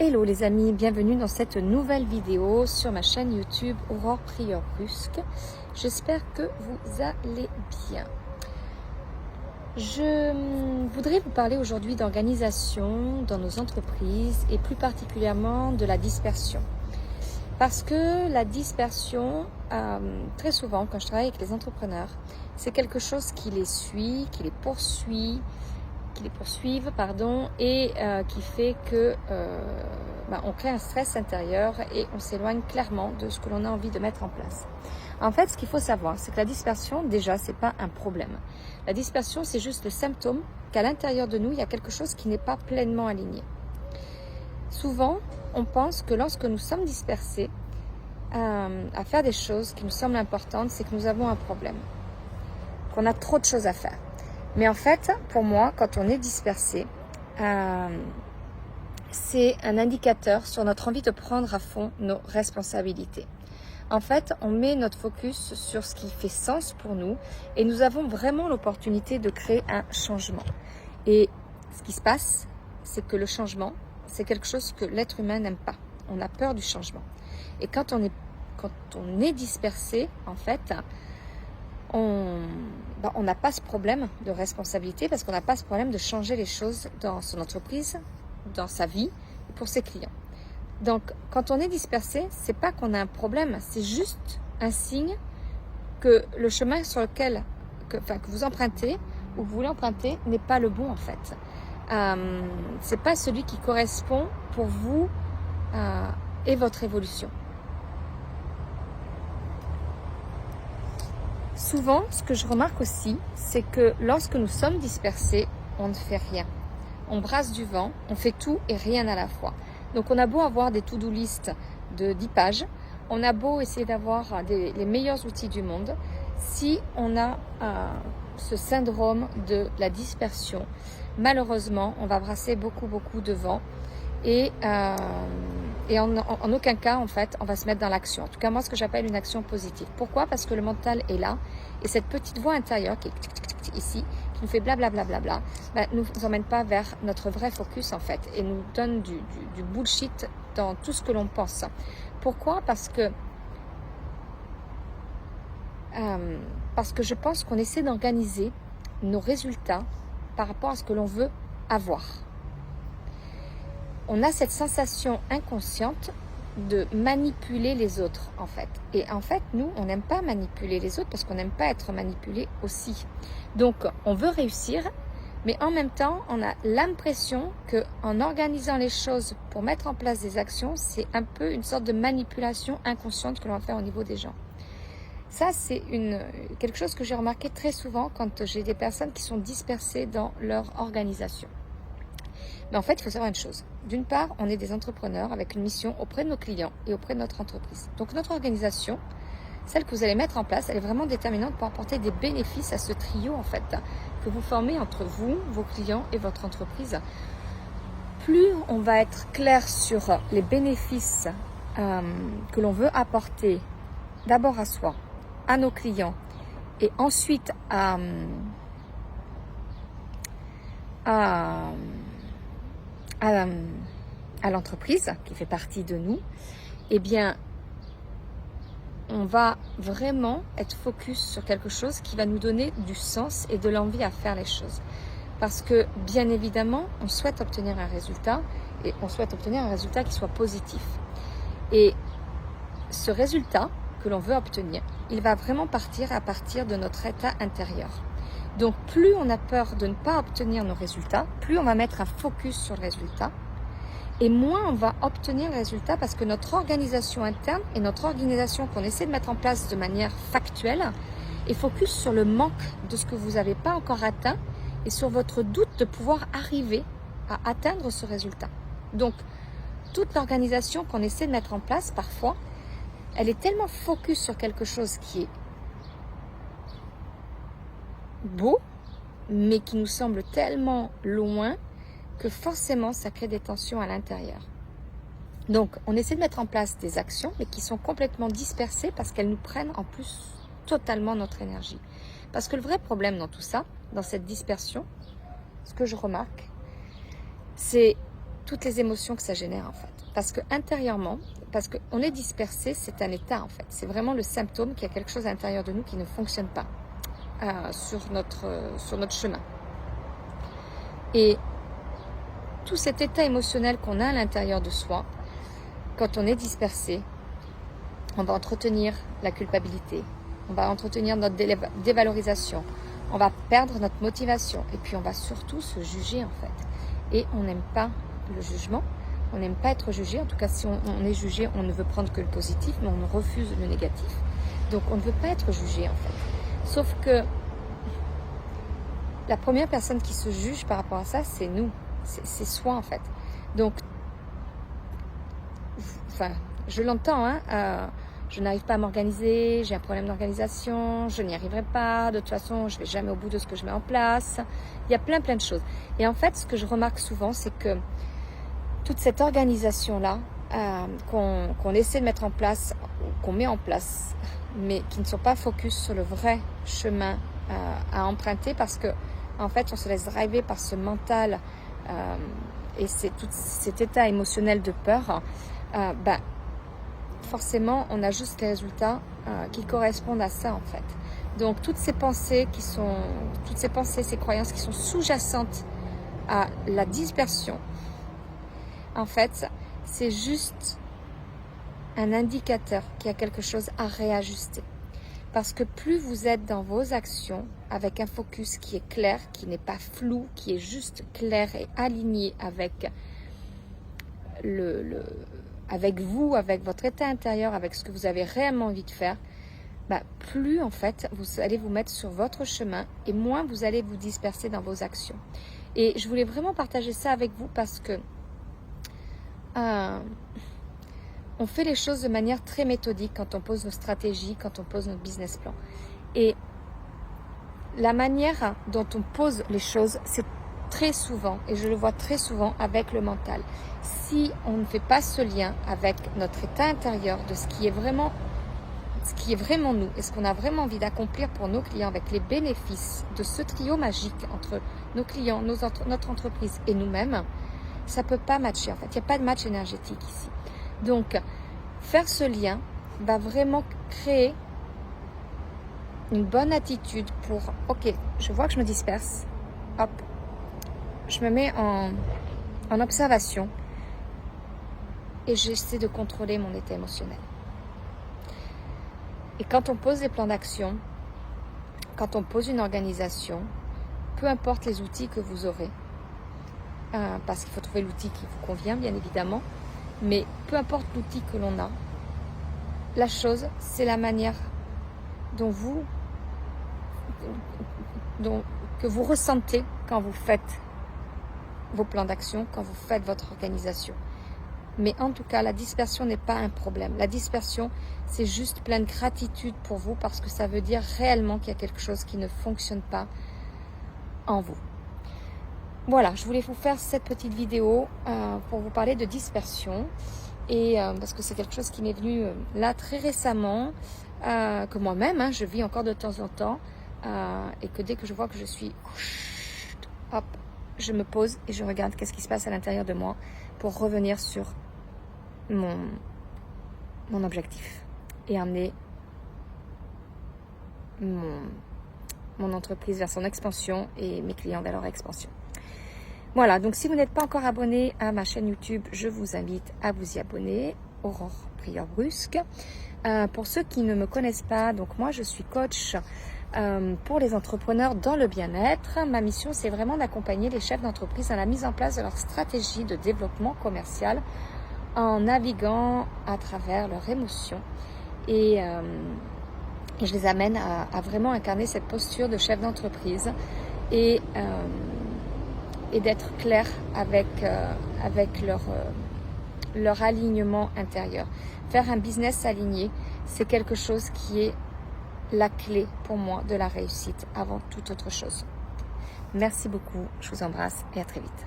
Hello les amis, bienvenue dans cette nouvelle vidéo sur ma chaîne YouTube Aurore Prieur Rusque. J'espère que vous allez bien. Je voudrais vous parler aujourd'hui d'organisation dans nos entreprises et plus particulièrement de la dispersion. Parce que la dispersion, très souvent quand je travaille avec les entrepreneurs, c'est quelque chose qui les suit, qui les poursuivent, et qui fait que on crée un stress intérieur et on s'éloigne clairement de ce que l'on a envie de mettre en place. En fait, ce qu'il faut savoir, c'est que la dispersion, déjà, c'est pas un problème. La dispersion, c'est juste le symptôme qu'à l'intérieur de nous, il y a quelque chose qui n'est pas pleinement aligné. Souvent, on pense que lorsque nous sommes dispersés à faire des choses qui nous semblent importantes, c'est que nous avons un problème, qu'on a trop de choses à faire. Mais en fait, pour moi, quand on est dispersé, c'est un indicateur sur notre envie de prendre à fond nos responsabilités. En fait, on met notre focus sur ce qui fait sens pour nous et nous avons vraiment l'opportunité de créer un changement. Et ce qui se passe, c'est que le changement, c'est quelque chose que l'être humain n'aime pas. On a peur du changement. Et quand on est dispersé, en fait, on n'a pas ce problème de responsabilité parce qu'on n'a pas ce problème de changer les choses dans son entreprise, dans sa vie et pour ses clients. Donc, quand on est dispersé, c'est pas qu'on a un problème, c'est juste un signe que le chemin sur lequel que vous empruntez ou que vous voulez emprunter n'est pas le bon en fait. C'est pas celui qui correspond pour vous et votre évolution. Souvent, ce que je remarque aussi, c'est que lorsque nous sommes dispersés, on ne fait rien. On brasse du vent, on fait tout et rien à la fois. Donc on a beau avoir des to-do list de 10 pages, on a beau essayer d'avoir les meilleurs outils du monde, si on a ce syndrome de la dispersion, malheureusement, on va brasser beaucoup de vent et en aucun cas, en fait, on va se mettre dans l'action. En tout cas, moi, ce que j'appelle une action positive. Pourquoi ? Parce que le mental est là. Et cette petite voix intérieure qui est ici, qui nous fait blablabla, nous emmène pas vers notre vrai focus, en fait. Et nous donne du bullshit dans tout ce que l'on pense. Pourquoi ? Parce que je pense qu'on essaie d'organiser nos résultats par rapport à ce que l'on veut avoir. On a cette sensation inconsciente de manipuler les autres, en fait. Et en fait, nous, on n'aime pas manipuler les autres parce qu'on n'aime pas être manipulé aussi. Donc, on veut réussir, mais en même temps, on a l'impression qu'en organisant les choses pour mettre en place des actions, c'est un peu une sorte de manipulation inconsciente que l'on va faire au niveau des gens. Ça, c'est quelque chose que j'ai remarqué très souvent quand j'ai des personnes qui sont dispersées dans leur organisation. Mais en fait, il faut savoir une chose. D'une part, on est des entrepreneurs avec une mission auprès de nos clients et auprès de notre entreprise. Donc notre organisation, celle que vous allez mettre en place, elle est vraiment déterminante pour apporter des bénéfices à ce trio en fait que vous formez entre vous, vos clients et votre entreprise. Plus on va être clair sur les bénéfices que l'on veut apporter d'abord à soi, à nos clients et ensuite à l'entreprise qui fait partie de nous, eh bien, on va vraiment être focus sur quelque chose qui va nous donner du sens et de l'envie à faire les choses. Parce que, bien évidemment, on souhaite obtenir un résultat et on souhaite obtenir un résultat qui soit positif. Et ce résultat que l'on veut obtenir, il va vraiment partir à partir de notre état intérieur. Donc, plus on a peur de ne pas obtenir nos résultats, plus on va mettre un focus sur le résultat et moins on va obtenir le résultat parce que notre organisation interne et notre organisation qu'on essaie de mettre en place de manière factuelle est focus sur le manque de ce que vous n'avez pas encore atteint et sur votre doute de pouvoir arriver à atteindre ce résultat. Donc, toute l'organisation qu'on essaie de mettre en place, parfois, elle est tellement focus sur quelque chose qui est beau, mais qui nous semble tellement loin que forcément ça crée des tensions à l'intérieur. Donc on essaie de mettre en place des actions mais qui sont complètement dispersées parce qu'elles nous prennent en plus totalement notre énergie. Parce que le vrai problème dans tout ça, dans cette dispersion, ce que je remarque, c'est toutes les émotions que ça génère en fait. Parce que intérieurement, parce qu'on est dispersé, c'est un état en fait. C'est vraiment le symptôme qu'il y a quelque chose à l'intérieur de nous qui ne fonctionne pas sur notre chemin. Et tout cet état émotionnel qu'on a à l'intérieur de soi, quand on est dispersé, on va entretenir la culpabilité, on va entretenir notre dévalorisation, on va perdre notre motivation et puis on va surtout se juger en fait. Et on n'aime pas le jugement, on n'aime pas être jugé. En tout cas, si on est jugé, on ne veut prendre que le positif, mais on refuse le négatif. Donc on ne veut pas être jugé en fait. Sauf que la première personne qui se juge par rapport à ça, c'est nous, c'est soi en fait. Donc, enfin, je l'entends, hein, je n'arrive pas à m'organiser, j'ai un problème d'organisation, je n'y arriverai pas, de toute façon, je ne vais jamais au bout de ce que je mets en place. Il y a plein de choses. Et en fait, ce que je remarque souvent, c'est que toute cette organisation-là, qu'on essaie de mettre en place, qu'on met en place, mais qui ne sont pas focus sur le vrai chemin à emprunter, parce que en fait, on se laisse driver par ce mental et c'est tout cet état émotionnel de peur. Forcément, on a juste les résultats qui correspondent à ça en fait. Donc toutes ces pensées ces croyances qui sont sous-jacentes à la dispersion, en fait, c'est juste un indicateur qu'il y a quelque chose à réajuster. Parce que plus vous êtes dans vos actions avec un focus qui est clair, qui n'est pas flou, qui est juste clair et aligné avec avec vous, avec votre état intérieur, avec ce que vous avez réellement envie de faire, plus en fait vous allez vous mettre sur votre chemin et moins vous allez vous disperser dans vos actions. Et je voulais vraiment partager ça avec vous parce que on fait les choses de manière très méthodique quand on pose nos stratégies, quand on pose notre business plan. Et la manière dont on pose les choses, c'est très souvent, et je le vois très souvent avec le mental. Si on ne fait pas ce lien avec notre état intérieur, de ce qui est vraiment nous, et ce qu'on a vraiment envie d'accomplir pour nos clients, avec les bénéfices de ce trio magique entre nos clients, notre entreprise et nous-mêmes, ça ne peut pas matcher en fait. Il n'y a pas de match énergétique ici. Donc, faire ce lien va vraiment créer une bonne attitude pour, ok, je vois que je me disperse, hop, je me mets en observation et j'essaie de contrôler mon état émotionnel. Et quand on pose des plans d'action, quand on pose une organisation, peu importe les outils que vous aurez, parce qu'il faut trouver l'outil qui vous convient, bien évidemment, mais peu importe l'outil que l'on a, la chose, c'est la manière que vous ressentez quand vous faites vos plans d'action, quand vous faites votre organisation. Mais en tout cas, la dispersion n'est pas un problème. La dispersion, c'est juste plein de gratitude pour vous parce que ça veut dire réellement qu'il y a quelque chose qui ne fonctionne pas en vous. Voilà, je voulais vous faire cette petite vidéo pour vous parler de dispersion et parce que c'est quelque chose qui m'est venu là très récemment, que moi-même je vis encore de temps en temps et que dès que je vois que je suis hop, je me pose et je regarde qu'est-ce qui se passe à l'intérieur de moi pour revenir sur mon objectif et amener mon entreprise vers son expansion et mes clients vers leur expansion. Voilà, donc si vous n'êtes pas encore abonné à ma chaîne YouTube, je vous invite à vous y abonner, Aurore Prieur Brusque. Pour ceux qui ne me connaissent pas, donc moi je suis coach pour les entrepreneurs dans le bien-être. Ma mission, c'est vraiment d'accompagner les chefs d'entreprise dans la mise en place de leur stratégie de développement commercial en naviguant à travers leurs émotions. Et je les amène à vraiment incarner cette posture de chef d'entreprise et d'être clair avec leur alignement intérieur. Faire un business aligné, c'est quelque chose qui est la clé pour moi de la réussite avant toute autre chose. Merci beaucoup, je vous embrasse et à très vite.